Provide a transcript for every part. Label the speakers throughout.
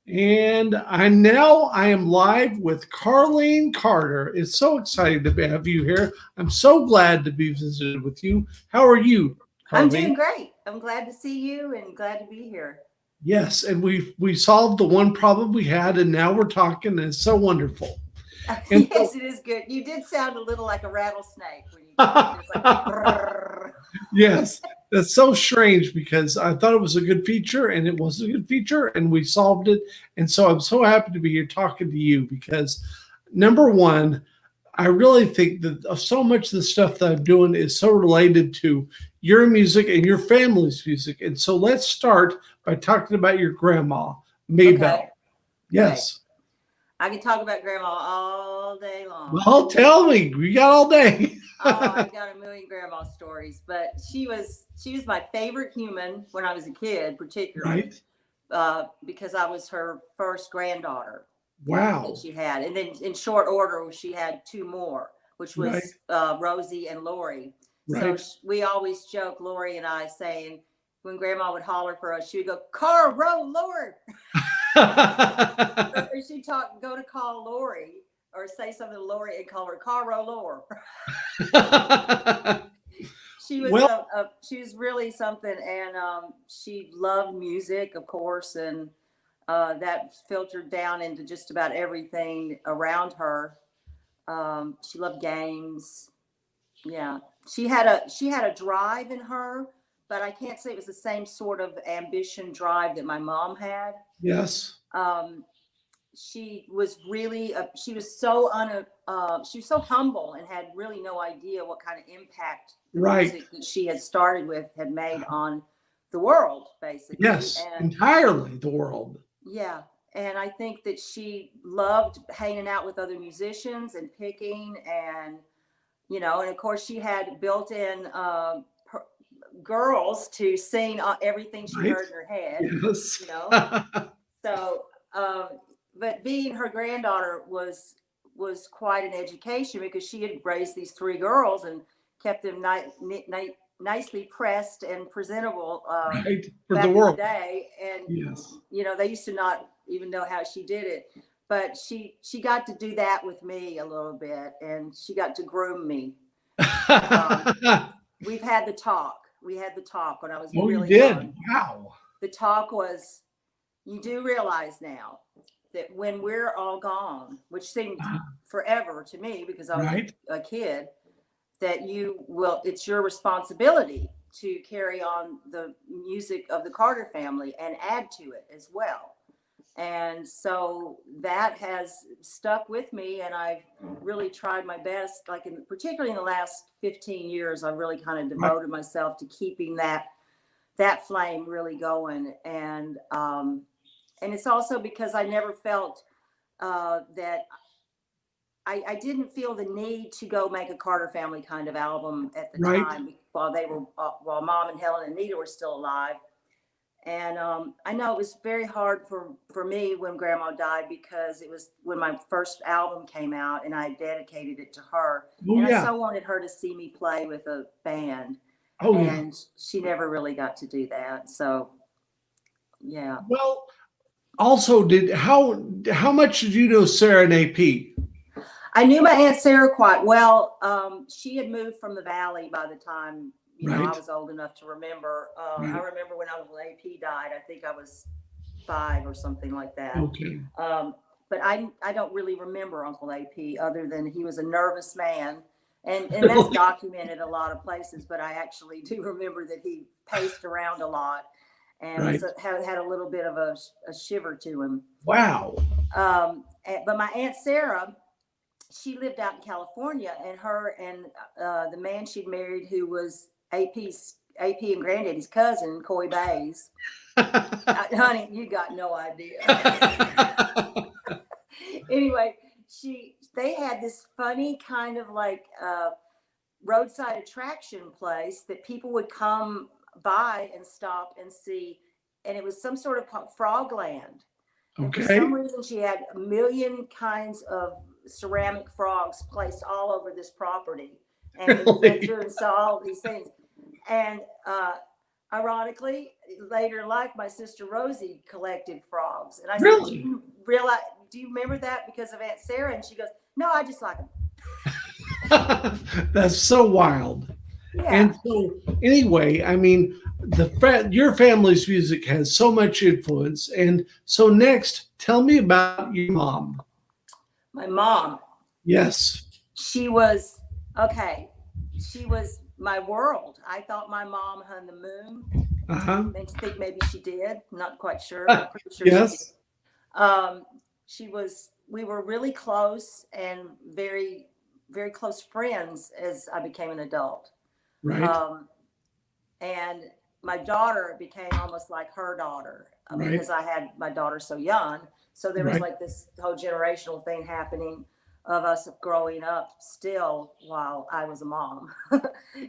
Speaker 1: And I am live with Carlene Carter. It's so exciting to have you here. I'm so glad to be visited with you. How are you,
Speaker 2: I'm
Speaker 1: Carlene?
Speaker 2: doing great. I'm glad to see you and glad to be here.
Speaker 1: Yes, and we solved the one problem we had, and now we're talking, and it's so wonderful. And
Speaker 2: Yes, it is good. You did sound a little like a rattlesnake when you talked. It was like, brrr.
Speaker 1: yes, that's so strange because I thought it was a good feature, and it was a good feature, and we solved it. And so I'm so happy to be here talking to you because number one, I really think that so much of the stuff that I'm doing is so related to your music and your family's music. And so let's start by talking about your grandma,
Speaker 2: Okay,
Speaker 1: Maybelle.
Speaker 2: okay.
Speaker 1: Yes.
Speaker 2: I can talk about grandma all day long.
Speaker 1: Well, tell me, we got all day.
Speaker 2: Oh, I've got a million grandma stories, but she was my favorite human when I was a kid, particularly
Speaker 1: Right?
Speaker 2: because I was her first granddaughter that
Speaker 1: Wow.
Speaker 2: she had, and then in short order she had two more, which
Speaker 1: Right.
Speaker 2: was Rosie and Lori. So
Speaker 1: Right.
Speaker 2: we always joke, Lori and I, saying when Grandma would holler for us, she would go, "Car, row, Lord," or she'd go to call Lori or say something to Lori and call her "Car, row, Lord."
Speaker 1: well,
Speaker 2: She was really something, and she loved music, of course, and that filtered down into just about everything around her. She loved games. Yeah, she had a drive in her, but I can't say it was the same sort of ambition drive that my mom had.
Speaker 1: yes.
Speaker 2: Um, she was really she was so humble and had really no idea what kind of impact the
Speaker 1: Right.
Speaker 2: music that she had started with had made on the world, basically.
Speaker 1: Yes.
Speaker 2: And
Speaker 1: Entirely the world.
Speaker 2: yeah, and I think that she loved hanging out with other musicians and picking, and and of course she had built-in girls to sing everything she
Speaker 1: Right?
Speaker 2: heard in her head.
Speaker 1: Yes.
Speaker 2: You know, so um, but being her granddaughter was quite an education because she had raised these three girls and kept them nicely pressed and presentable
Speaker 1: Right? For the
Speaker 2: back in the
Speaker 1: world.
Speaker 2: day. And
Speaker 1: Yes.
Speaker 2: they used to not even know how she did it, but she got to do that with me a little bit, and she got to groom me. um, we've had the talk we had the talk when I was
Speaker 1: Oh, you
Speaker 2: really
Speaker 1: did.
Speaker 2: young.
Speaker 1: Wow.
Speaker 2: The talk was, you do realize now that when we're all gone, which seemed forever to me because I was
Speaker 1: Right?
Speaker 2: a kid, that it's your responsibility to carry on the music of the Carter family and add to it as well. And so that has stuck with me, and I've really tried my best, like particularly in the last 15 years, I've really kind of
Speaker 1: Right.
Speaker 2: devoted myself to keeping that flame really going. And it's also because I never felt that I didn't feel the need to go make a Carter family kind of album at the
Speaker 1: Right.
Speaker 2: time while Mom and Helen and Nita were still alive. And I know it was very hard for me when Grandma died because it was when my first album came out and I dedicated it to her.
Speaker 1: Oh,
Speaker 2: And I
Speaker 1: yeah.
Speaker 2: so wanted her to see me play with a band.
Speaker 1: Oh, yeah.
Speaker 2: And she never really got to do that. So, yeah.
Speaker 1: Well, also, did how much did you know Sarah and AP?
Speaker 2: I knew my Aunt Sarah quite well. She had moved from the Valley by the time, I
Speaker 1: Right.
Speaker 2: was old enough to remember. I
Speaker 1: Right.
Speaker 2: remember when Uncle AP died, I think I was 5 or something like that.
Speaker 1: Okay.
Speaker 2: Um, but I don't really remember Uncle AP other than he was a nervous man. And that's documented a lot of places, but I actually do remember that he paced around a lot and
Speaker 1: Right.
Speaker 2: had a little bit of a shiver to him.
Speaker 1: Wow.
Speaker 2: But my Aunt Sarah, she lived out in California, and her and the man she'd married, who was AP and Granddaddy's cousin, Coy Bays. Honey, you got no idea. Anyway, they had this funny kind of like roadside attraction place that people would come by and stop and see, and it was some sort of Frogland. And for some
Speaker 1: Okay.
Speaker 2: reason, she had a million kinds of ceramic frogs placed all over this property. And we went
Speaker 1: Really?
Speaker 2: through and saw all these things. And ironically, later in life, my sister Rosie collected frogs. And I said,
Speaker 1: Really?
Speaker 2: do you remember that because of Aunt Sarah? And she goes, no, I just like them.
Speaker 1: That's so wild.
Speaker 2: Yeah.
Speaker 1: And so, anyway, I mean, your family's music has so much influence. And so, next, tell me about your mom.
Speaker 2: My mom,
Speaker 1: Yes.
Speaker 2: she was, okay, she was my world. I thought my mom hung the moon.
Speaker 1: Uh huh.
Speaker 2: Makes me think maybe she did. Not quite sure, but I'm pretty sure she did.
Speaker 1: Yes.
Speaker 2: We were really close and very, very close friends as I became an adult.
Speaker 1: Right.
Speaker 2: Um, and my daughter became almost like her daughter
Speaker 1: Right.
Speaker 2: because I had my daughter so young. So there was
Speaker 1: Right.
Speaker 2: like this whole generational thing happening of us growing up still while I was a mom.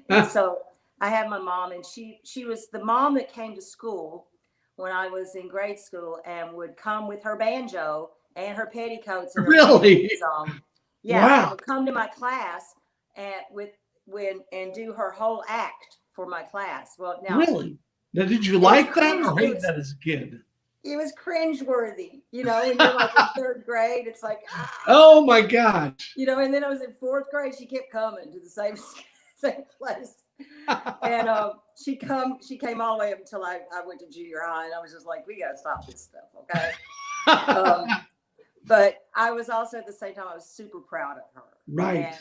Speaker 2: And so I had my mom, and she was the mom that came to school when I was in grade school and would come with her banjo and her petticoats and her
Speaker 1: Really?
Speaker 2: on. Yeah, and
Speaker 1: Wow.
Speaker 2: would come to my class and and do her whole act for my class. Well, now
Speaker 1: Really? Now, did you
Speaker 2: was
Speaker 1: like that
Speaker 2: cringe-
Speaker 1: or
Speaker 2: it
Speaker 1: hate
Speaker 2: was-
Speaker 1: that as a kid?
Speaker 2: it was cringeworthy, you know, when you're like in third grade, it's like,
Speaker 1: Oh my gosh.
Speaker 2: you know, and then I was in fourth grade, she kept coming to the same place. And she came all the way up until I went to junior high, and I was just like, we gotta stop this stuff, okay? But I was also at the same time, I was super proud of her.
Speaker 1: Right.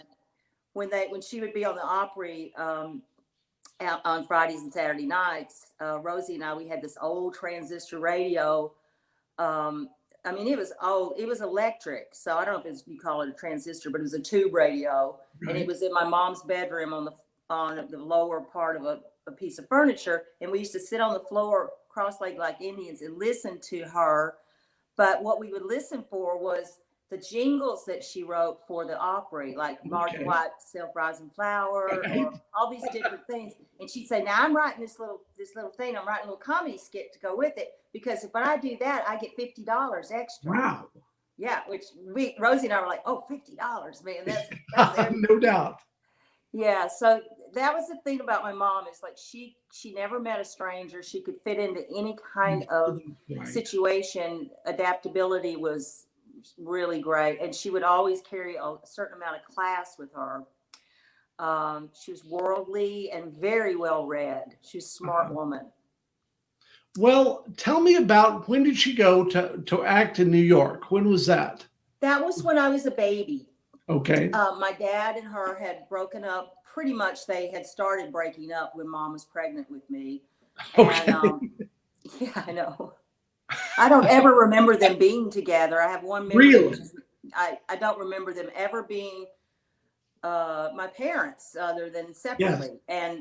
Speaker 2: And when she would be on the Opry out on Fridays and Saturday nights, Rosie and I, we had this old transistor radio. I mean, it was old. It was electric, so I don't know if you call it a transistor, but it was a tube radio,
Speaker 1: Right.
Speaker 2: and it was in my mom's bedroom on the lower part of a piece of furniture, and we used to sit on the floor cross-legged like Indians and listen to her. But what we would listen for was the jingles that she wrote for the Opry, like Martin White, Self-Rising Flower,
Speaker 1: Right.
Speaker 2: or all these different things. And she'd say, now I'm writing this little thing. I'm writing a little comedy skit to go with it, because if I do that, I get $50 extra.
Speaker 1: Wow.
Speaker 2: Yeah, which Rosie and I were like, oh, $50, man. That's
Speaker 1: No doubt.
Speaker 2: yeah. So that was the thing about my mom, is like she never met a stranger. She could fit into any kind of
Speaker 1: Right.
Speaker 2: situation. Adaptability was really great, and she would always carry a certain amount of class with her. She was worldly and very well read. She was a smart woman.
Speaker 1: Well, tell me about, when did she go to act in New York? When was that?
Speaker 2: That was when I was a baby.
Speaker 1: Okay.
Speaker 2: My dad and her had broken up. Pretty much they had started breaking up when Mom was pregnant with me.
Speaker 1: Okay.
Speaker 2: And yeah, I know. I don't ever remember them being together. I have one memory.
Speaker 1: Really?
Speaker 2: I don't remember them ever being my parents, other than separately.
Speaker 1: Yes.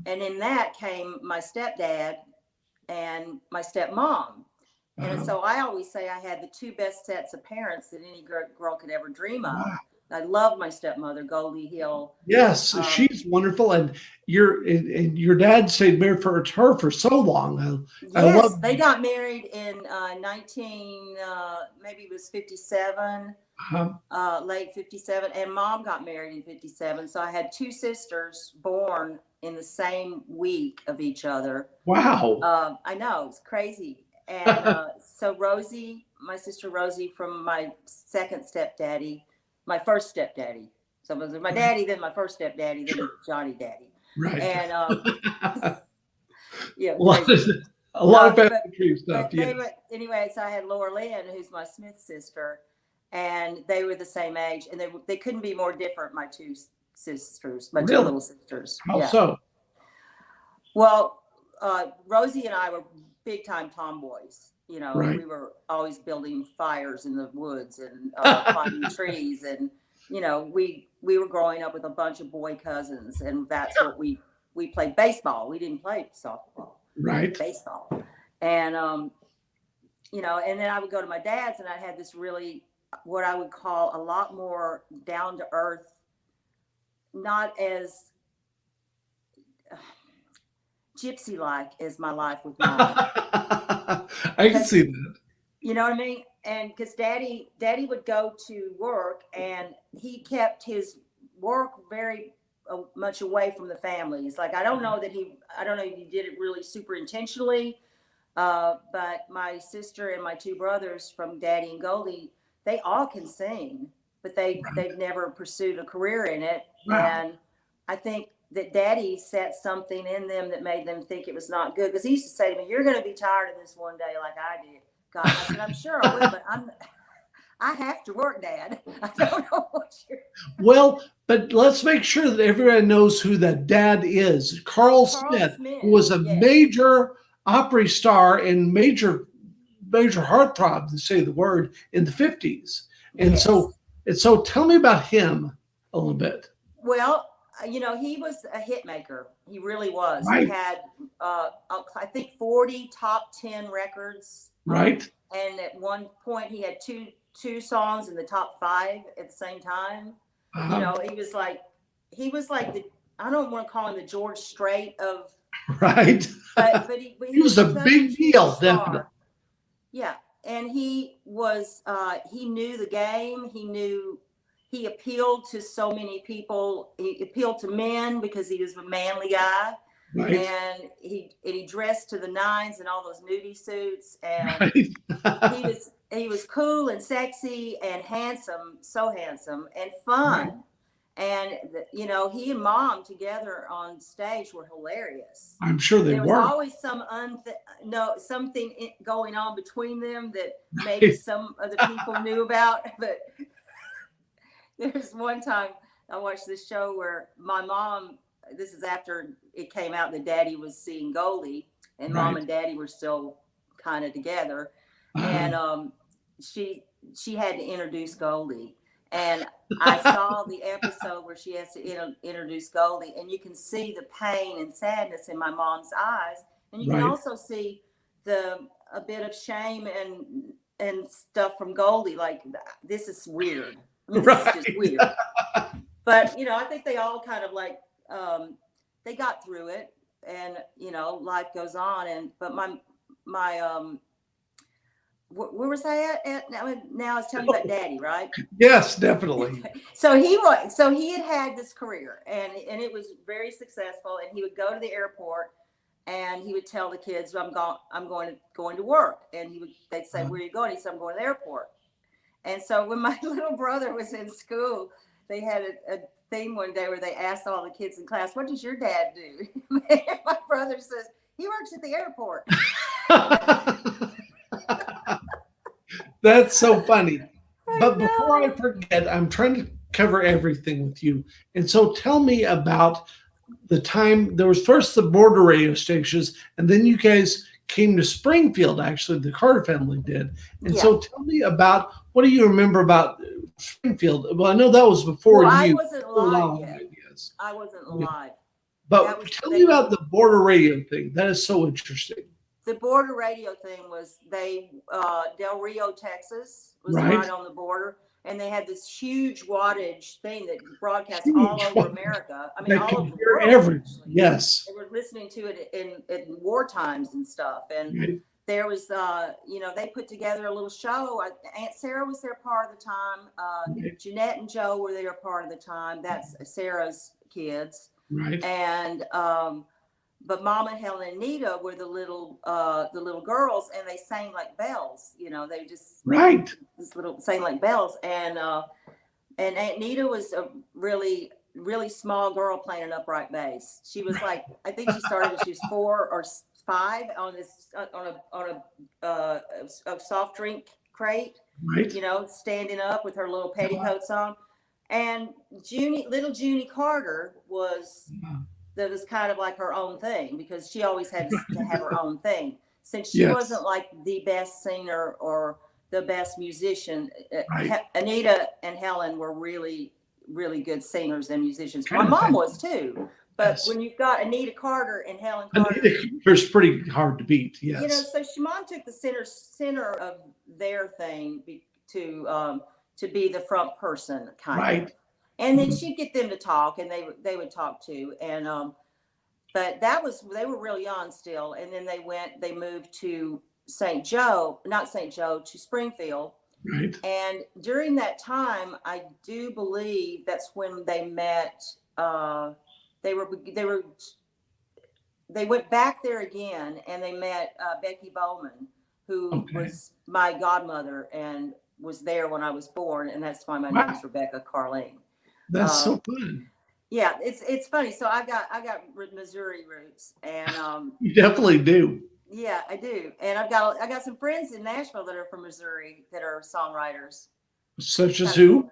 Speaker 2: And in that came my stepdad and my stepmom. And so I always say I had the two best sets of parents that any girl could ever dream of.
Speaker 1: Wow.
Speaker 2: I love my stepmother, Goldie Hill.
Speaker 1: Yes, she's wonderful, and your dad stayed married for her for so long.
Speaker 2: Yes, they got married in maybe it was 57, late 57, and Mom got married in 57. So I had two sisters born in the same week of each other.
Speaker 1: Wow.
Speaker 2: I know, it's crazy. And so Rosie, my sister Rosie, from my second stepdaddy, my first stepdaddy. So it was my daddy, then my first stepdaddy, then Johnny Daddy.
Speaker 1: Right.
Speaker 2: And yeah,
Speaker 1: a lot of family stuff. Yeah.
Speaker 2: Anyway, so I had Laura Lynn, who's my Smith sister, and they were the same age, and they couldn't be more different. My two sisters, my two little sisters.
Speaker 1: How so?
Speaker 2: Well, Rosie and I were big time tomboys. You know,
Speaker 1: Right.
Speaker 2: We were always building fires in the woods and climbing trees, and you know, we were growing up with a bunch of boy cousins, and that's what we played baseball. We didn't play softball,
Speaker 1: Right.
Speaker 2: baseball, and you know, and then I would go to my dad's, and I had this really, what I would call a lot more down to earth, not as gypsy like as my life with Mom.
Speaker 1: I can see that.
Speaker 2: You know what I mean? And because daddy would go to work, and he kept his work very much away from the families. Like, I don't know if he did it really super intentionally. But my sister and my two brothers from Daddy and Goldie, they all can sing, but they've never pursued a career in it.
Speaker 1: Wow.
Speaker 2: And I think that Daddy set something in them that made them think it was not good. Because he used to say to me, "You're going to be tired of this one day, like I did." God, I said, "I'm sure I will, but I have to work, Dad. I don't know what you're."
Speaker 1: Well, but let's make sure that everyone knows who that dad is. Carl Smith, who was a
Speaker 2: yes.
Speaker 1: major opera star and major heartthrob, to say the word, in the 50s. And
Speaker 2: Yes.
Speaker 1: so tell me about him a little bit.
Speaker 2: Well, he was a hit maker. He really was.
Speaker 1: Right.
Speaker 2: He had, I think, 40 top 10 records.
Speaker 1: Right.
Speaker 2: And at one point, he had two songs in the top 5 at the same time. He was like I don't want to call him the George Strait of.
Speaker 1: Right.
Speaker 2: But
Speaker 1: he was a big deal, definitely.
Speaker 2: Yeah. And he was, he knew the game. He appealed to so many people. He appealed to men because he was a manly guy.
Speaker 1: Right.
Speaker 2: And he dressed to the nines in all those nudie suits. And
Speaker 1: right.
Speaker 2: he was cool and sexy and handsome, so handsome and fun. Right. And, he and Mom together on stage were hilarious.
Speaker 1: I'm sure they were.
Speaker 2: There was always something going on between them that maybe some of the people knew about. But there's one time I watched this show where my mom, this is after it came out that Daddy was seeing Goldie, and right. Mom and Daddy were still kind of together. And she had to introduce Goldie. And I saw the episode where she has to introduce Goldie, and you can see the pain and sadness in my mom's eyes, and you can also see a bit of shame and stuff from Goldie. Like, this is weird. I mean, this is just weird. But I think they all kind of like they got through it, and life goes on. But my where was I at? Now I was telling you about Daddy, right?
Speaker 1: Yes, definitely.
Speaker 2: So he had this career, and it was very successful. And he would go to the airport, and he would tell the kids, "I'm going to work." And they'd say, "Where are you going?" He said, "I'm going to the airport." And so when my little brother was in school, they had a thing one day where they asked all the kids in class, "What does your dad do?" And my brother says, "He works at the airport."
Speaker 1: That's so funny. But before I forget, I'm trying to cover everything with you. And so tell me about the time there was first the border radio stations, and then you guys came to Springfield, actually, the Carter family did. And so tell me about, what do you remember about Springfield? Well, I know that was before you.
Speaker 2: I wasn't alive yet. I wasn't alive.
Speaker 1: But tell me about the border radio thing. That is so interesting.
Speaker 2: The border radio thing was Del Rio, Texas was right on the border, and they had this huge wattage thing that broadcast all over America. I mean, all over the world.
Speaker 1: Yes.
Speaker 2: They were listening to it in war times and stuff. And there was, they put together a little show. Aunt Sarah was there part of the time. Jeanette and Joe were there part of the time. That's Sarah's kids.
Speaker 1: Right.
Speaker 2: And, but Mama, Helen, and Nita were the little girls, and they sang like bells. They just sang like bells. And Aunt Nita was a really, really small girl playing an upright bass. She was like, I think she started when she was 4 or 5 on a soft drink crate.
Speaker 1: Right.
Speaker 2: Standing up with her little petticoats on. And little Junie Carter was. That was kind of like her own thing, because she always had to have her own thing. Since she wasn't like the best singer or the best musician, Anita and Helen were really, really good singers and musicians. My mom was too. But when you've got Anita Carter and Helen Carter,
Speaker 1: it's pretty hard to beat. Yes.
Speaker 2: So Mom took the center of their thing to be the front person, kind of. And then she'd get them to talk, and they would talk too. And but they were real young still. And then they moved to to Springfield.
Speaker 1: Right.
Speaker 2: And during that time, I do believe that's when they met they went back there again, and they met Becky Bowman, who was my godmother and was there when I was born, and that's why my name's Rebecca Carlene.
Speaker 1: That's so fun.
Speaker 2: Yeah, it's funny. So I got Missouri roots, and
Speaker 1: you definitely do.
Speaker 2: Yeah, I do, and I got some friends in Nashville that are from Missouri that are songwriters.
Speaker 1: Such as who?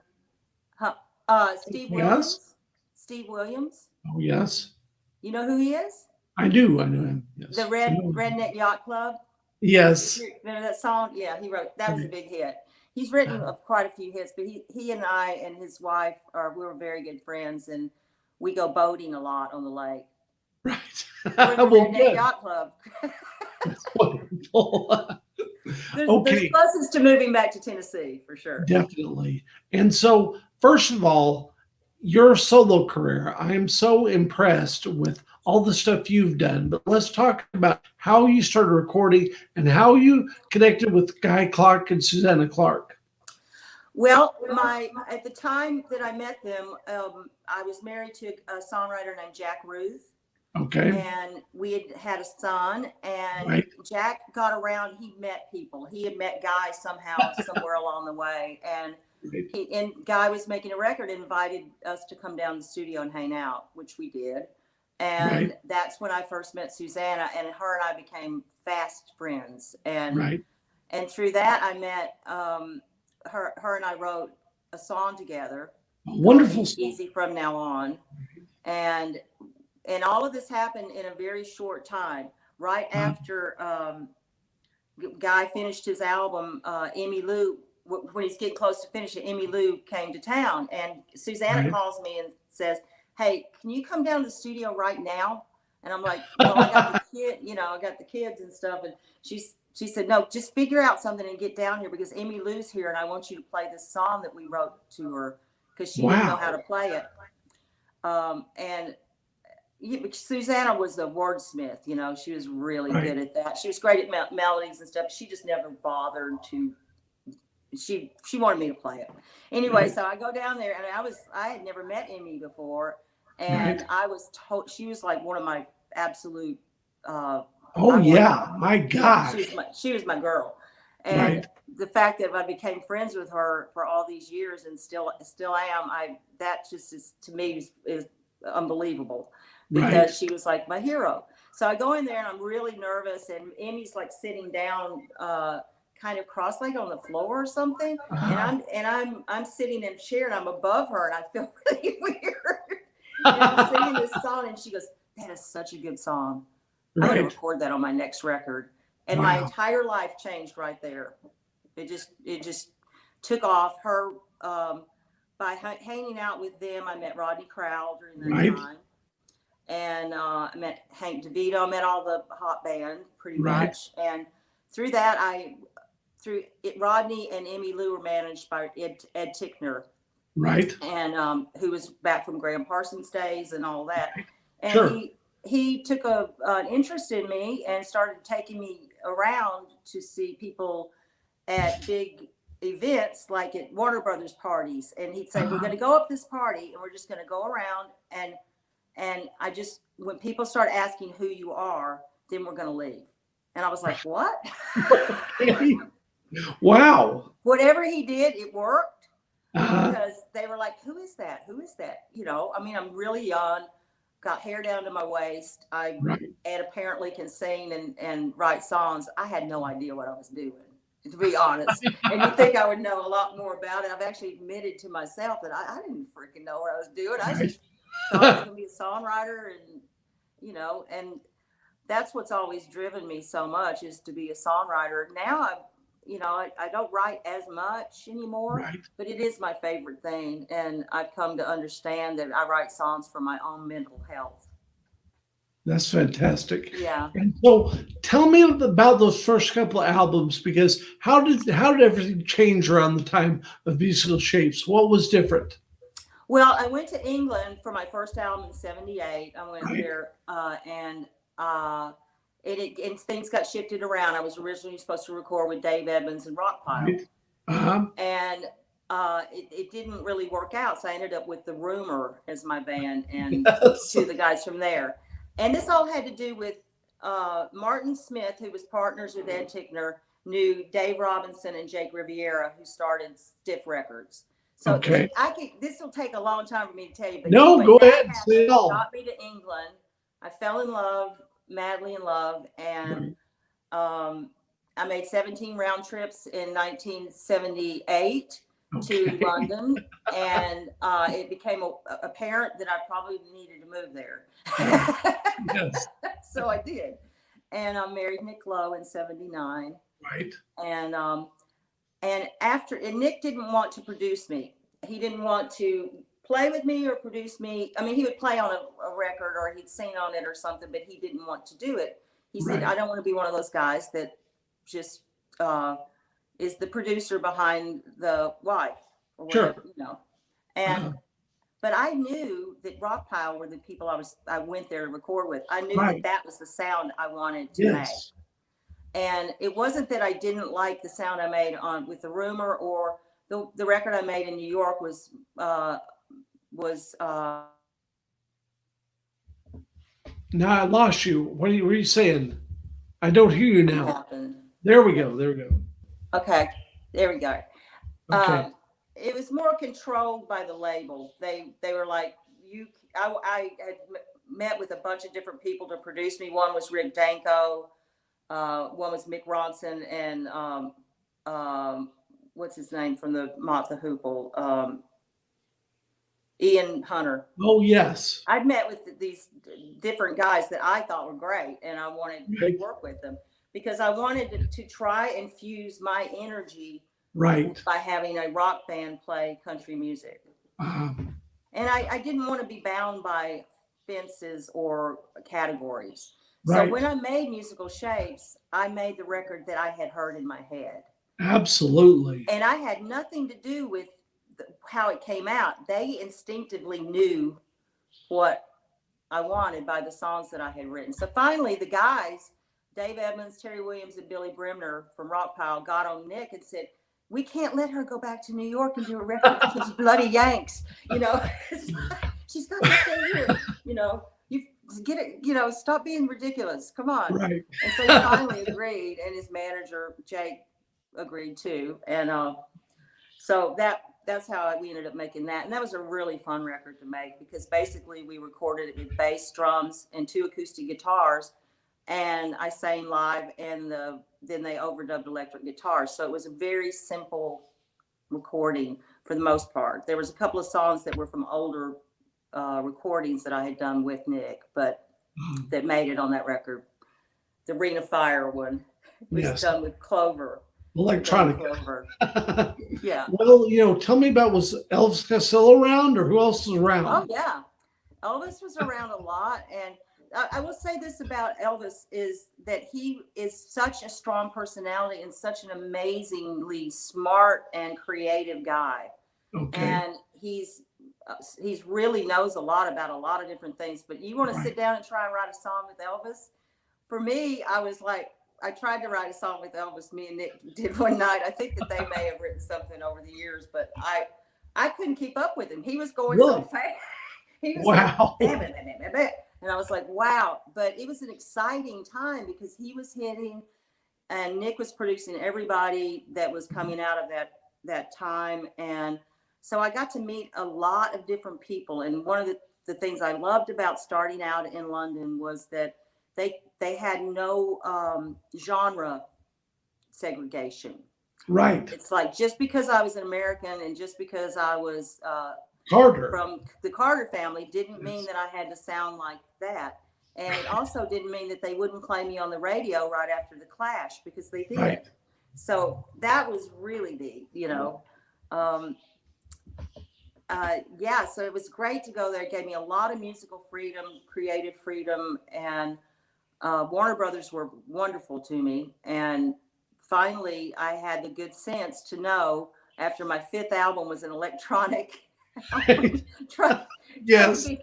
Speaker 2: Steve
Speaker 1: Yes.
Speaker 2: Williams. Steve Williams.
Speaker 1: Oh yes.
Speaker 2: You know who he is?
Speaker 1: I do. I know him. Yes.
Speaker 2: The Redneck Yacht Club.
Speaker 1: Yes.
Speaker 2: Remember that song? Yeah, he wrote. That was a big hit. He's written quite a few hits, but he and I and his wife we were very good friends, and we go boating a lot on the lake.
Speaker 1: Right.
Speaker 2: We're the Redneck Yacht Club.
Speaker 1: That's wonderful.
Speaker 2: There's pluses to moving back to Tennessee for sure.
Speaker 1: Definitely. And so, first of all, your solo career, I am so impressed with all the stuff you've done. But let's talk about how you started recording and how you connected with Guy Clark and Susanna Clark.
Speaker 2: Well, at the time that I met them, I was married to a songwriter named Jack Ruth.
Speaker 1: Okay.
Speaker 2: And we had a son, and Jack got around. He met people. He had met Guy somehow, somewhere along the way. And Guy was making a record, and invited us to come down to the studio and hang out, which we did. And that's when I first met Susanna, and her and I became fast friends. And and through that, I met her and I wrote a song together.
Speaker 1: A wonderful song.
Speaker 2: Easy From Now On. And all of this happened in a very short time. Right after Guy finished his album, Emmy Lou, when he's getting close to finishing, Emmy Lou came to town, and Susanna calls me and says, "Hey, can you come down to the studio right now?" And I'm like, "Well, I got the kid, I got the kids and stuff." And she said, "No, just figure out something and get down here, because Emmy Lou's here, and I want you to play this song that we wrote to her, because she didn't know how to play it." Susanna was a wordsmith, she was really good at that. She was great at melodies and stuff. She just never bothered to. She wanted me to play it anyway. So I go down there, and I had never met Emmy before, and I was told she was like one of my absolute.
Speaker 1: My God!
Speaker 2: She was my girl, and the fact that I became friends with her for all these years and still am. That just is, to me, is unbelievable. Because she was like my hero. So I go in there, and I'm really nervous, and Emmy's like sitting down, kind of cross-legged on the floor or something, and I'm sitting in a chair, and I'm above her, and I feel really weird. And I'm singing this song, and she goes, "That is such a good song. I'm going to record that on my next record." And my entire life changed right there. It just took off. Her by hanging out with them, I met Rodney Crowell during that time. And I met Hank DeVito, I met all the hot band pretty much. And through that, Rodney and Emmy Lou were managed by Ed Tickner. And who was back from Graham Parsons days and all that. And he took an interest in me and started taking me around to see people at big events, like at Warner Brothers parties. And he'd say, "We're going to go up this party, and we're just going to go around, and when people start asking who you are, then we're going to leave." And I was like, "What?"
Speaker 1: Wow.
Speaker 2: Whatever he did, it worked, because they were like, "Who is that? Who is that?" I'm really young, got hair down to my waist. And apparently can sing and write songs. I had no idea what I was doing, to be honest. And you think I would know a lot more about it. I've actually admitted to myself that I didn't freaking know what I was doing. I just thought I was going to be a songwriter, and that's what's always driven me so much, is to be a songwriter. Now I don't write as much anymore, but it is my favorite thing. And I've come to understand that I write songs for my own mental health.
Speaker 1: That's fantastic.
Speaker 2: Yeah.
Speaker 1: And so tell me about those first couple of albums, because how did everything change around the time of Musical Shapes? What was different?
Speaker 2: Well, I went to England for my first album in '78. I went there, and things got shifted around. I was originally supposed to record with Dave Edmunds and Rockpile. And it didn't really work out. So I ended up with The Rumor as my band and
Speaker 1: Yes.
Speaker 2: two of the guys from there. And this all had to do with Martin Smith, who was partners with Ed Tickner, knew Dave Robinson and Jake Riviera, who started Stiff Records. So
Speaker 1: Okay.
Speaker 2: this will take a long time for me to tell you. But
Speaker 1: No,
Speaker 2: anyway,
Speaker 1: go
Speaker 2: that
Speaker 1: ahead.
Speaker 2: happened,
Speaker 1: Say it all.
Speaker 2: got me to England. I fell in love, madly in love, and I made 17 round trips in 1978 to London, and it became apparent that I probably needed to move there.
Speaker 1: Yes.
Speaker 2: So I did, and I married Nick Lowe in '79.
Speaker 1: Right.
Speaker 2: And after, and Nick didn't want to produce me. He didn't want to play with me or produce me. I mean, he would play on a record or he'd sing on it or something, but he didn't want to do it. He said, I don't want to be one of those guys that just is the producer behind the wife or whatever, you know. And but I knew that Rockpile were the people I went there to record with. I knew that was the sound I wanted to make. And it wasn't that I didn't like the sound I made with The Rumor, or the record I made in New York was
Speaker 1: Now I lost you. What are you saying? I don't hear you now.
Speaker 2: Happened.
Speaker 1: There we go. There we go.
Speaker 2: Okay, there we go.
Speaker 1: Okay.
Speaker 2: It was more controlled by the label. They were like, I had met with a bunch of different people to produce me. One was Rick Danko. One was Mick Ronson, and what's his name from the Mott the Hoople? Ian Hunter.
Speaker 1: Oh, yes.
Speaker 2: I'd met with these different guys that I thought were great, and I wanted to work with them because I wanted to try and fuse my energy by having a rock band play country music. And I didn't want to be bound by fences or categories. So when I made Musical Shapes, I made the record that I had heard in my head.
Speaker 1: Absolutely.
Speaker 2: And I had nothing to do with how it came out. They instinctively knew what I wanted by the songs that I had written. So finally, the guys, Dave Edmunds, Terry Williams, and Billy Bremner from Rockpile, got on Nick and said, we can't let her go back to New York and do a record with these bloody Yanks. You know, she's got to stay here. You know, you get it, you know, stop being ridiculous. Come on. And so he finally agreed, and his manager, Jake, agreed too. And so that's how we ended up making that. And that was a really fun record to make because basically we recorded it with bass, drums, and 2 acoustic guitars. And I sang live, and then they overdubbed electric guitars. So it was a very simple recording for the most part. There was a couple of songs that were from older recordings that I had done with Nick, but that made it on that record. The Ring of Fire one was done with Clover.
Speaker 1: Electronic.
Speaker 2: Clover. Yeah.
Speaker 1: Well, you know, tell me about, was Elvis Costello around, or who else was around?
Speaker 2: Oh, yeah. Elvis was around a lot. And I will say this about Elvis is that he is such a strong personality and such an amazingly smart and creative guy. And he's really knows a lot about a lot of different things. But you want to sit down and try and write a song with Elvis? For me, I was like, I tried to write a song with Elvis. Me and Nick did one night. I think that they may have written something over the years, but I couldn't keep up with him. He was going so fast. He was like, and I was like, wow. But it was an exciting time because he was hitting, and Nick was producing everybody that was coming out of that time. And so I got to meet a lot of different people. And one of the things I loved about starting out in London was that they had no genre segregation. It's like, just because I was an American and just because I was
Speaker 1: Carter
Speaker 2: from the Carter family didn't mean that I had to sound like that. And it also didn't mean that they wouldn't play me on the radio right after the Clash, because they did. So that was really neat, you know. So it was great to go there. It gave me a lot of musical freedom, creative freedom, and Warner Brothers were wonderful to me. And finally, I had the good sense to know, after my 5th album was an electronic
Speaker 1: yes.
Speaker 2: It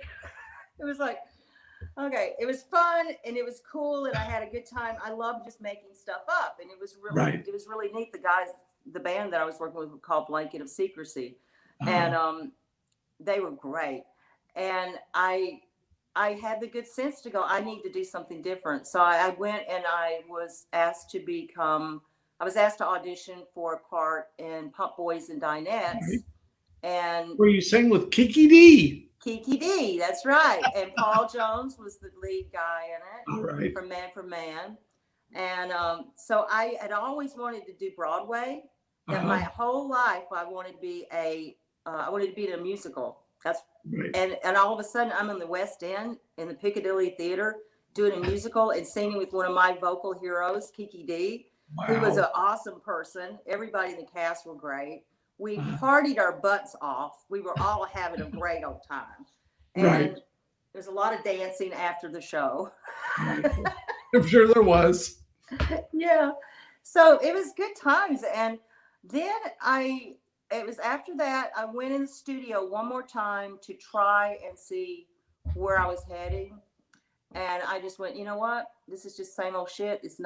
Speaker 2: was like, okay, it was fun and it was cool and I had a good time. I loved just making stuff up, and it was really neat. The guys the band that I was working with called Blanket of Secrecy, and they were great. And I had the good sense to go, I need to do something different. So I went and I was asked to audition for a part in Pump Boys and Dinettes.
Speaker 1: Right.
Speaker 2: And
Speaker 1: where you sang with Kiki D.
Speaker 2: Kiki D, that's right. And Paul Jones was the lead guy in it.
Speaker 1: All right.
Speaker 2: From Man for Man. And so I had always wanted to do Broadway. That my whole life I wanted to be in a musical. That's right. And all of a sudden I'm in the West End in the Piccadilly Theater doing a musical and singing with one of my vocal heroes, Kiki D, who was an awesome person. Everybody in the cast were great. We partied our butts off. We were all having a great old time. And there's a lot of dancing after the show.
Speaker 1: I'm sure there was.
Speaker 2: Yeah. So it was good times. And then it was after that, I went in the studio one more time to try and see where I was heading. And I just went, you know what? This is just same old shit. This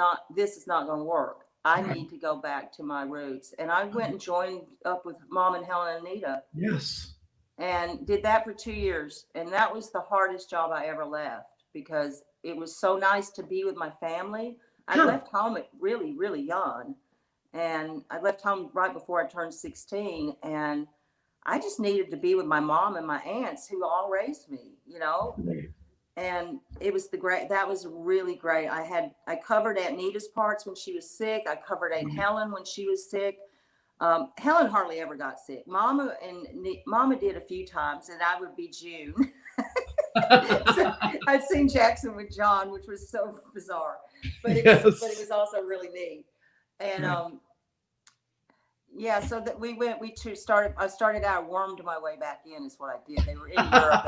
Speaker 2: is not going to work. I need to go back to my roots. And I went and joined up with Mom and Helen and Anita.
Speaker 1: Yes.
Speaker 2: And did that for 2 years. And that was the hardest job I ever left because it was so nice to be with my family. I left home at really, really young. And I left home right before I turned 16. And I just needed to be with my mom and my aunts who all raised me, you know. Right. And it was that was really great. I covered Aunt Nita's parts when she was sick. I covered Aunt Helen when she was sick. Helen hardly ever got sick. Mama did a few times, and I would be June. So I'd seen Jackson with John, which was so bizarre, but it was also really neat. And so that I started out, wormed my way back in is what I did. They were in Europe,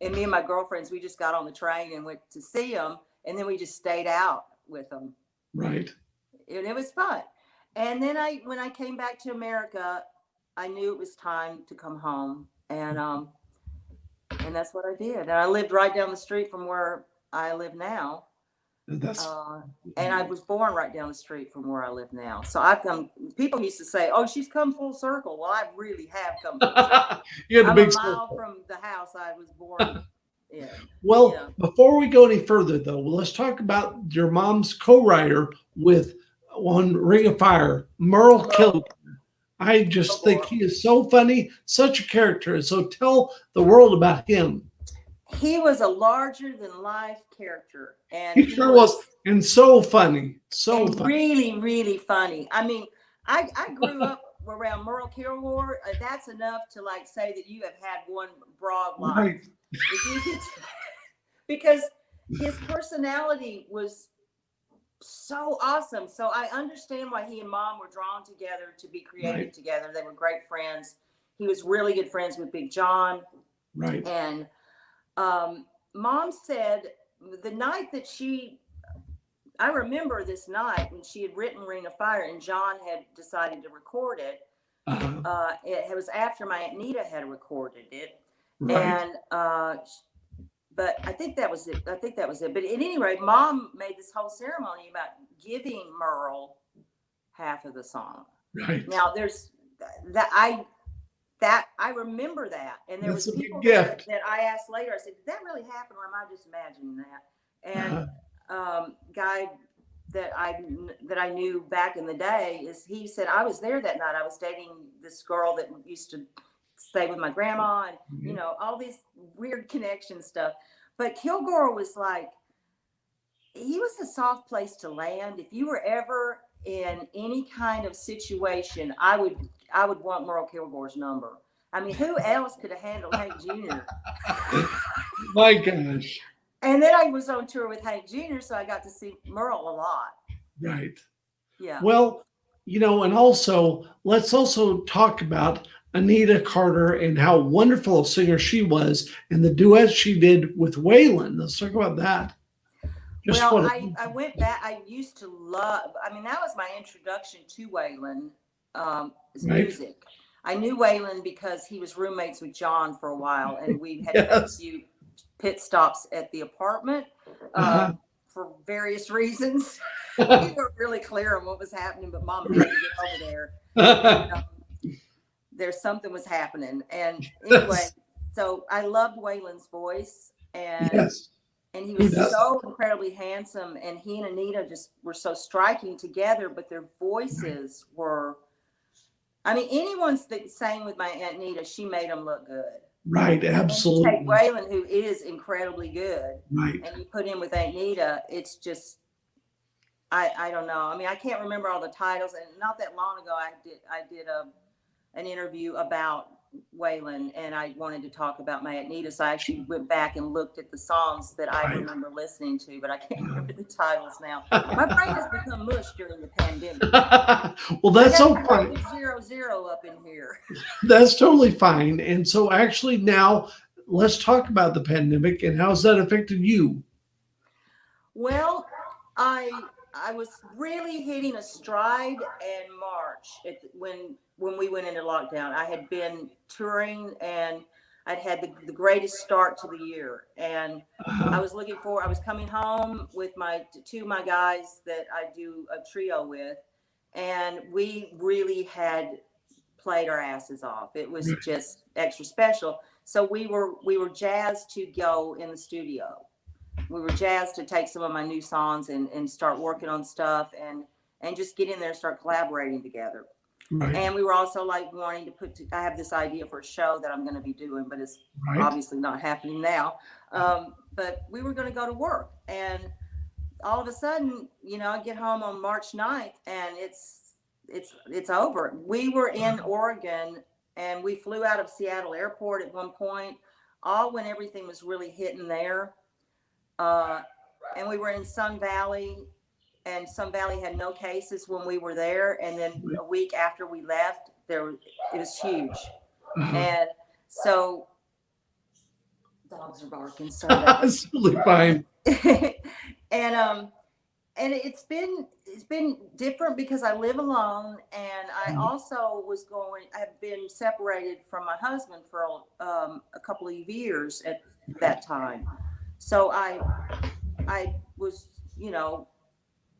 Speaker 2: and me and my girlfriends, we just got on the train and went to see them, and then we just stayed out with them.
Speaker 1: Right.
Speaker 2: And it was fun. And then when I came back to America, I knew it was time to come home, and that's what I did. And I lived right down the street from where I live now. And I was born right down the street from where I live now. So people used to say, oh, she's come full circle. Well, I really have come full circle. I'm a mile from the house I was born in.
Speaker 1: Well, before we go any further, though, let's talk about your mom's co-writer on Ring of Fire, Merle Haggard. I just think he is so funny, such a character. So tell the world about him.
Speaker 2: He was a larger than life character, and
Speaker 1: he sure was, and so funny, funny.
Speaker 2: Really, really funny. I mean, I grew up around Merle Haggard. That's enough to say that you have had one broad life. Right. Because his personality was so awesome. So I understand why he and Mom were drawn together to be creative together. They were great friends. He was really good friends with Big John.
Speaker 1: Right.
Speaker 2: And Mom said the night that I remember this night when she had written Ring of Fire and John had decided to record it. It was after my Aunt Nita had recorded it. Right. And, but I think that was it. But at any rate, Mom made this whole ceremony about giving Merle half of the song.
Speaker 1: Right.
Speaker 2: Now there's I remember that, and there was people that I asked later. I said, "Did that really happen, or am I just imagining that?" And guy that I knew back in the day he said, "I was there that night. I was dating this girl that used to stay with my grandma, and all these weird connection stuff." But Kilgore was he was a soft place to land. If you were ever in any kind of situation, I would want Merle Kilgore's number. I mean, who else could have handled Hank Jr.?
Speaker 1: My gosh.
Speaker 2: And then I was on tour with Hank Jr., so I got to see Merle a lot.
Speaker 1: Right.
Speaker 2: Yeah.
Speaker 1: Well, and also, let's also talk about Anita Carter and how wonderful a singer she was and the duet she did with Waylon. Let's talk about that.
Speaker 2: I went back. I used to love, that was my introduction to Waylon, music. I knew Waylon because he was roommates with John for a while, and we had a few pit stops at the apartment for various reasons. We weren't really clear on what was happening, but Mom had to get over there. And, there's something was happening. And anyway, so I loved Waylon's voice, and
Speaker 1: Yes.
Speaker 2: and he
Speaker 1: Who
Speaker 2: was
Speaker 1: doesn't?
Speaker 2: so incredibly handsome, and he and Anita just were so striking together, but their voices were, I mean, anyone's that sang with my Aunt Nita, she made them look good.
Speaker 1: Right.
Speaker 2: And you
Speaker 1: Absolutely.
Speaker 2: take Waylon, who is incredibly good,
Speaker 1: Right.
Speaker 2: and you put him with Aunt Nita, it's just, I don't know. I mean, I can't remember all the titles, and not that long ago, I did an interview about Waylon, and I wanted to talk about my Aunt Nita, so I actually went back and looked at the songs that I remember listening to, but I can't remember the titles now. My brain has become mush during the pandemic.
Speaker 1: Well, that's so fun.
Speaker 2: 0-0 up in here.
Speaker 1: That's totally fine. And so actually now let's talk about the pandemic and how's that affected you?
Speaker 2: Well, I was really hitting a stride in March when we went into lockdown. I had been touring, and I'd had the greatest start to the year. And I was coming home with two of my guys that I do a trio with, and we really had played our asses off. It was just extra special. So we were jazzed to go in the studio. We were jazzed to take some of my new songs and start working on stuff and just get in there and start collaborating together.
Speaker 1: Right.
Speaker 2: And we were also like wanting to I have this idea for a show that I'm going to be doing, but it's obviously not happening now. But we were going to go to work, and all of a sudden, I get home on March 9th, and it's over. We were in Oregon, and we flew out of Seattle Airport at one point, all when everything was really hitting there. And we were in Sun Valley, and Sun Valley had no cases when we were there. And then a week after we left, it was huge. And so dogs are barking. So
Speaker 1: that's totally fine.
Speaker 2: And it's been different because I live alone, and I also I've been separated from my husband for a couple of years at that time. So I was,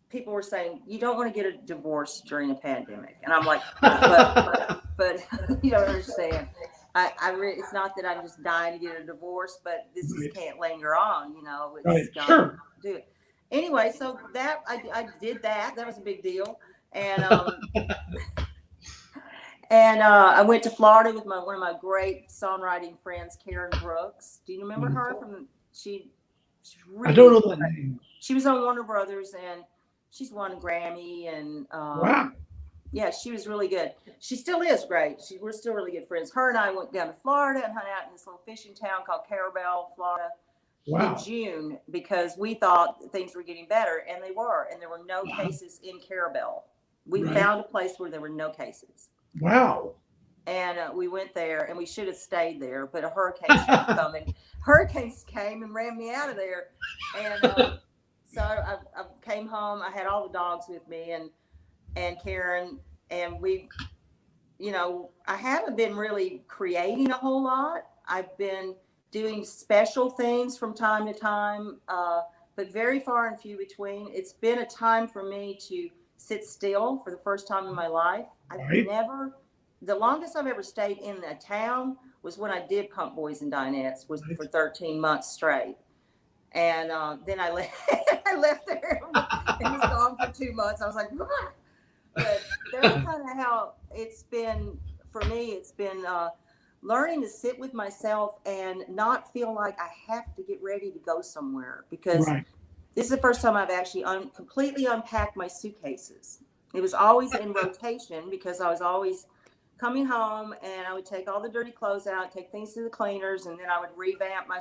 Speaker 2: people were saying, you don't want to get a divorce during a pandemic. And I'm like, but you don't understand. It's not that I'm just dying to get a divorce, but this just can't linger on, it's got to do it. Anyway, so that I did that. That was a big deal. And I went to Florida with one of my great songwriting friends, Karen Brooks. Do you remember her? She's really,
Speaker 1: I don't know that name.
Speaker 2: She was on Warner Brothers, and she's won a Grammy, and
Speaker 1: wow.
Speaker 2: Yeah, she was really good. She still is great. We're still really good friends. Her and I went down to Florida and hung out in this little fishing town called Carabel, Florida, in June, because we thought things were getting better, and they were, and there were no cases in Carabel. We found a place where there were no cases.
Speaker 1: Wow.
Speaker 2: And we went there, and we should have stayed there, but a hurricane started coming. Hurricanes came and ran me out of there. And so I came home. I had all the dogs with me, and Karen, and we, I haven't been really creating a whole lot. I've been doing special things from time to time, but very far and few between. It's been a time for me to sit still for the first time in my life. The longest I've ever stayed in a town was when I did Pump Boys and Dinettes, for 13 months straight. And then I left there and was gone for 2 months. I was like, ah! But that's kind of how it's been for me. It's been learning to sit with myself and not feel like I have to get ready to go somewhere, because this is the first time I've actually completely unpacked my suitcases. It was always in rotation because I was always coming home, and I would take all the dirty clothes out, take things to the cleaners, and then I would revamp my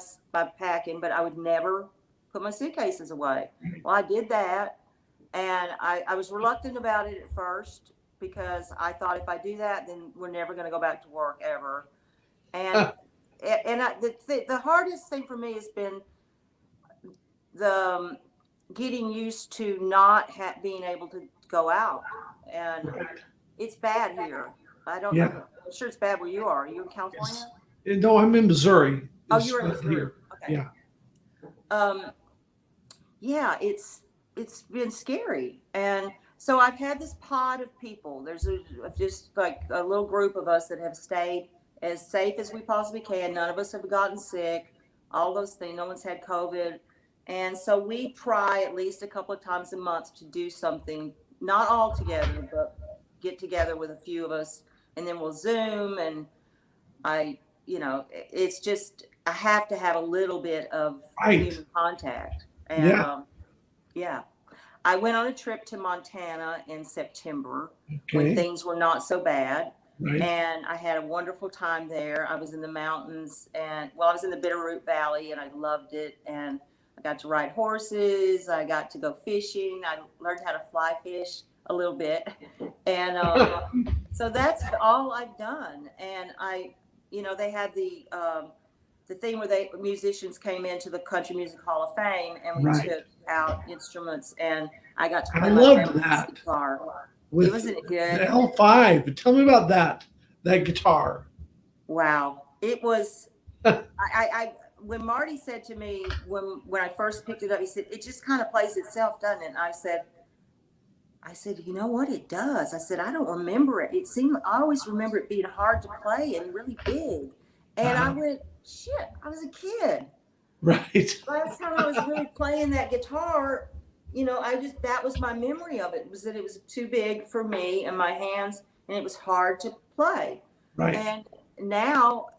Speaker 2: packing, but I would never put my suitcases away. Well, I did that, and I was reluctant about it at first, because I thought if I do that, then we're never going to go back to work ever. And the hardest thing for me has been the getting used to not being able to go out, and it's bad here. I don't know. I'm sure it's bad where you are. Are you in California?
Speaker 1: Yes. No, I'm in Missouri.
Speaker 2: Oh, you're in Missouri.
Speaker 1: Here. Okay.
Speaker 2: Yeah. It's been scary, And so I've had this pod of people. Just like a little group of us that have stayed as safe as we possibly can. None of us have gotten sick, all those things. No one's had COVID. And so we try at least a couple of times a month to do something, not all together, but get together with a few of us, and then we'll Zoom. And it's just, I have to have a little bit of human contact. And yeah. I went on a trip to Montana in September when things were not so bad.
Speaker 1: Right.
Speaker 2: And I had a wonderful time there. I was in the mountains I was in the Bitterroot Valley, and I loved it. And I got to ride horses. I got to go fishing. I learned how to fly fish a little bit. And so that's all I've done. And they had the thing where musicians came into the Country Music Hall of Fame, and we took out instruments, and I got to play my favorite guitar. Wasn't it good?
Speaker 1: The L5. Tell me about that guitar.
Speaker 2: Wow. It was, when Marty said to me, when I first picked it up, he said, it just kind of plays itself, doesn't it? And I said, you know what, it does. I said, I don't remember it. I always remember it being hard to play and really big. And I went, shit, I was a kid.
Speaker 1: Right.
Speaker 2: Last time I was really playing that guitar, that was my memory of it, was that it was too big for me and my hands, and it was hard to play.
Speaker 1: Right.
Speaker 2: And now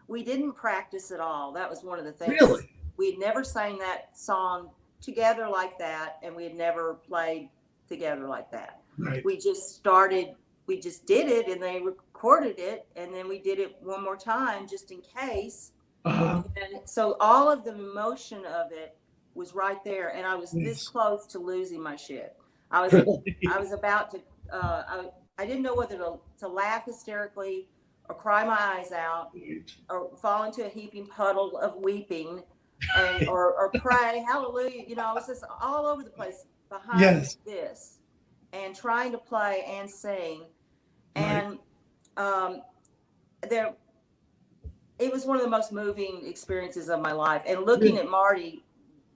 Speaker 2: we didn't practice at all. That was one of the things.
Speaker 1: Really?
Speaker 2: We had never sang that song together like that, and we had never played together like that.
Speaker 1: Right.
Speaker 2: We just did it, and they recorded it, and then we did it one more time just in case. And so all of the emotion of it was right there, and I was this close to losing my shit. I was about to I didn't know whether to laugh hysterically or cry my eyes out or fall into a heaping puddle of weeping or pray hallelujah. I was just all over the place behind this and trying to play and sing. And it was one of the most moving experiences of my life. And looking at Marty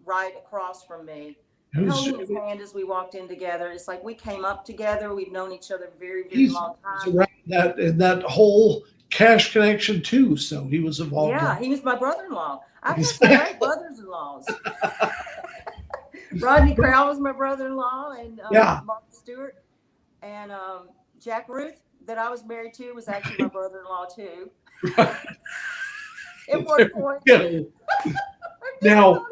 Speaker 2: right across from me, holding his hand as we walked in together, it's like we came up together. We've known each other very, very long time.
Speaker 1: That whole Cash connection too. So he was involved.
Speaker 2: Yeah, he was my brother-in-law. I've got some great brothers-in-laws. Rodney Crowell was my brother-in-law, and Mark Stewart, and Jack Ruth, that I was married to, was actually my brother-in-law too. At one point.
Speaker 1: Now,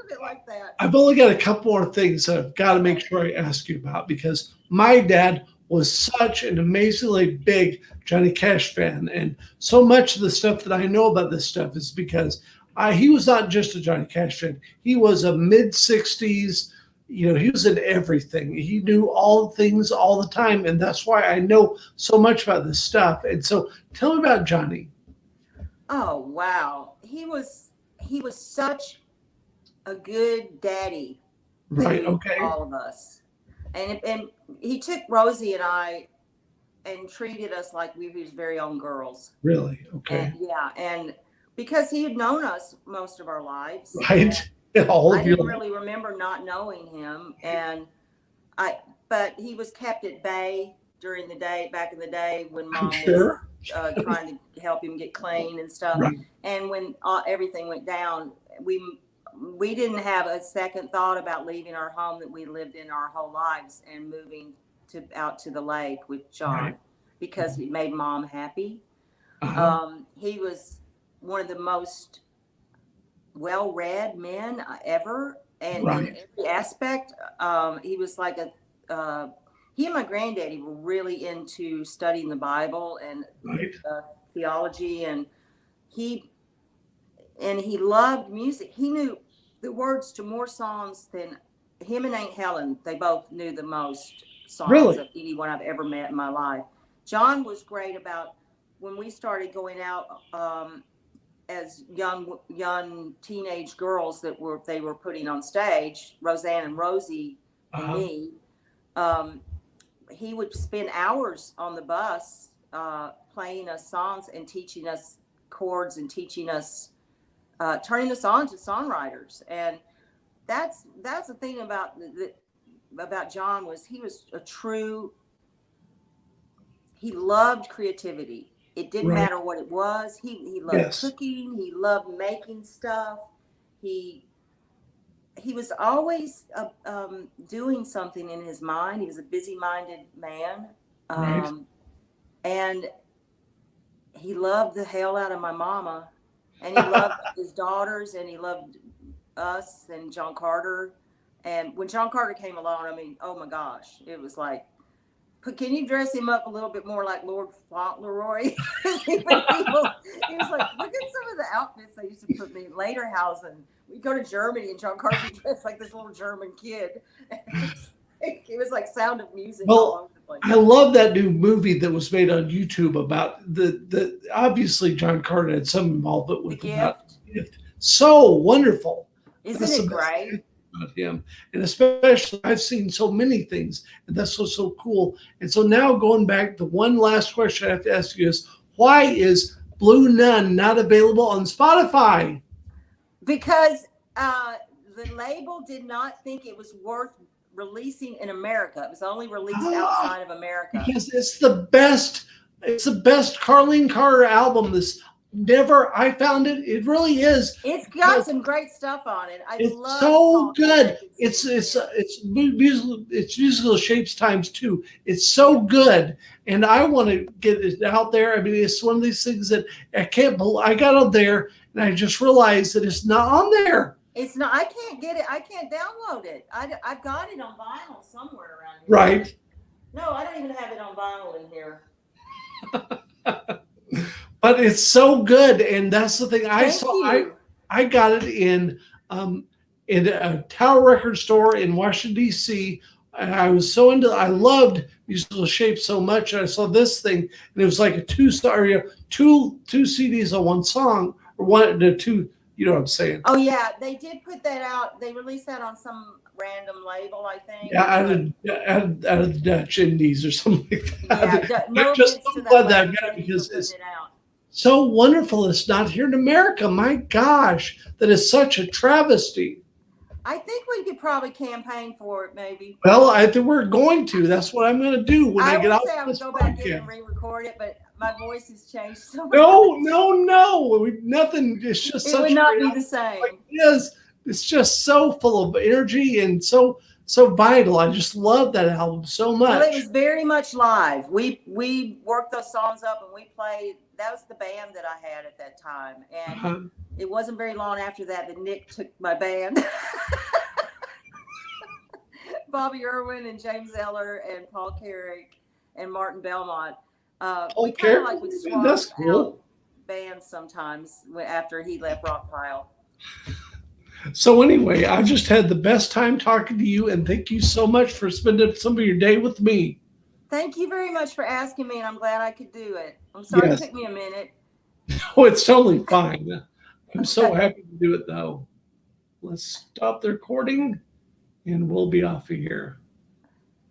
Speaker 1: I've only got a couple more things that I've got to make sure I ask you about, because my dad was such an amazingly big Johnny Cash fan. And so much of the stuff that I know about this stuff is because he was not just a Johnny Cash fan. He was a mid-60s, he was in everything. He knew all things all the time. And that's why I know so much about this stuff. And so tell me about Johnny.
Speaker 2: Oh, wow. He was such a good daddy.
Speaker 1: Right. Okay.
Speaker 2: All of us. And he took Rosie and I and treated us like we were his very own girls.
Speaker 1: Really? Okay.
Speaker 2: And, and because he had known us most of our lives.
Speaker 1: Right.
Speaker 2: I didn't really remember not knowing him. But he was kept at bay during the day, back in the day when Mom was trying to help him get clean and stuff.
Speaker 1: Right.
Speaker 2: And when everything went down, we didn't have a second thought about leaving our home that we lived in our whole lives and moving out to the lake with John, because it made Mom happy. He was one of the most well-read men ever, and in every aspect. He was like he and my granddaddy were really into studying the Bible and theology, and he loved music. He knew the words to more songs than him and Aunt Helen. They both knew the most songs of anyone I've ever met in my life. John was great about when we started going out as young teenage girls that they were putting on stage, Roseanne and Rosie and me. He would spend hours on the bus playing us songs and teaching us chords and teaching us, turning us on to songwriters. And that's the thing about about John was he was he loved creativity. It didn't
Speaker 1: Right.
Speaker 2: matter what it was. He loved
Speaker 1: Yes.
Speaker 2: cooking. He loved making stuff. He he was always doing something in his mind. He was a busy-minded man,
Speaker 1: Right.
Speaker 2: and he loved the hell out of my mama, and he loved his daughters, and he loved us and John Carter. And when John Carter came along, I mean, oh my gosh, it was like, can you dress him up a little bit more like Lord Fauntleroy? He was like, look at some of the outfits they used to put me in Lederhausen. We go to Germany and John Carter dressed like this little German kid. It was like Sound of Music all over the place.
Speaker 1: I love that new movie that was made on YouTube about the obviously John Carter had some involvement with
Speaker 2: The Gift.
Speaker 1: So wonderful.
Speaker 2: Isn't it great?
Speaker 1: About him, and especially I've seen so many things, and that's so cool. And so now going back, the one last question I have to ask you is, why is Blue Nun not available on Spotify?
Speaker 2: Because the label did not think it was worth releasing in America. It was only released outside of America.
Speaker 1: Because it's the best Carlene Carter album. I found it. It really is.
Speaker 2: It's got some great stuff on it.
Speaker 1: It's so good. It's musical shapes times 2. It's so good, and I want to get it out there. I mean, it's one of these things that I can't believe I got on there, and I just realized that it's not on there.
Speaker 2: It's not. I can't get it. I can't download it. I've got it on vinyl somewhere around here.
Speaker 1: Right.
Speaker 2: No, I don't even have it on vinyl in here.
Speaker 1: But it's so good, and that's the thing. I got it in a Tower record store in Washington D.C. And I was so I loved musical shapes so much. And I saw this thing, and it was like two CDs on one song, or two. You know what I'm saying?
Speaker 2: Oh yeah, they did put that out. They released that on some random label, I think.
Speaker 1: Yeah, out of the Dutch Indies or something like that.
Speaker 2: Yeah,
Speaker 1: I'm just so glad that I got it, because it's so wonderful. It's not here in America. My gosh, that is such a travesty.
Speaker 2: I think we could probably campaign for it, maybe.
Speaker 1: Well, I think we're going to. That's what I'm going to do when I get out.
Speaker 2: I would go back in and re-record it, but my voice has changed so much.
Speaker 1: No. Nothing. It's just
Speaker 2: it would not be the same.
Speaker 1: Like it's just so full of energy and so vital. I just love that album so much.
Speaker 2: Well, it was very much live. We worked those songs up and we played. That was the band that I had at that time, and it wasn't very long after that Nick took my band. Bobby Irwin and James Eller and Paul Carrick and Martin Belmont. We kind of like would swap out bands sometimes after he left Rockpile.
Speaker 1: So anyway, I just had the best time talking to you, and thank you so much for spending some of your day with me.
Speaker 2: Thank you very much for asking me, and I'm glad I could do it. I'm sorry it took me a minute.
Speaker 1: No, it's totally fine. I'm so happy to do it, though. Let's stop the recording, and we'll be off of here.